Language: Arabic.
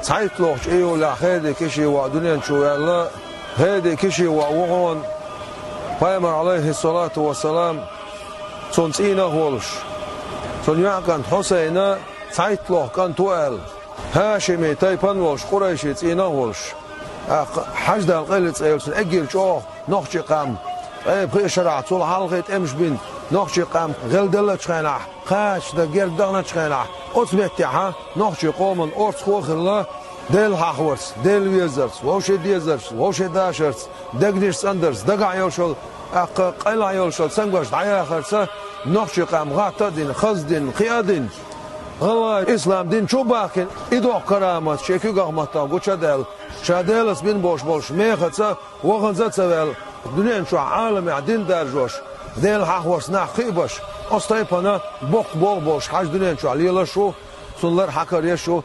سعيتلوش ايو لا هذا كشي ودنيا شو يلا هذا كشي ووغون بايمر عليه الصلاة والسلام صنصينا هولش صنيع كان حسينا سعيتلوه كان توال هاشمي تايبان ولش قريشي تينا هولش حجد القلت ايلسن اجيل شو نخشي قام اي بغي شرع طول حلقة امش بين نخشي قام غلدلة تشخينا خاش دا جيل دغنا تشخينا اوتمتي ها نخشي قومن اورس خوخلا ديل حاورس ديل ويزرس ووشي ديزرس ووشي داشرس دقديش ساندرس دقع يوشل قيلع يوشل سنگوش دعيا خرسة نخشي قام غاتا دين خز دين قيادين غلا اسلام دين شو باكن ادو كرامات شيكو غمتا وچدل شادلس بين بوش بوش ميخصا وغنزا تسوال دنيا شو عالم عدين درجوش ديل حاورس ناخيبش استايبنا بوق بوش حاج دنيا شو عليلا شو سنلر حكر شو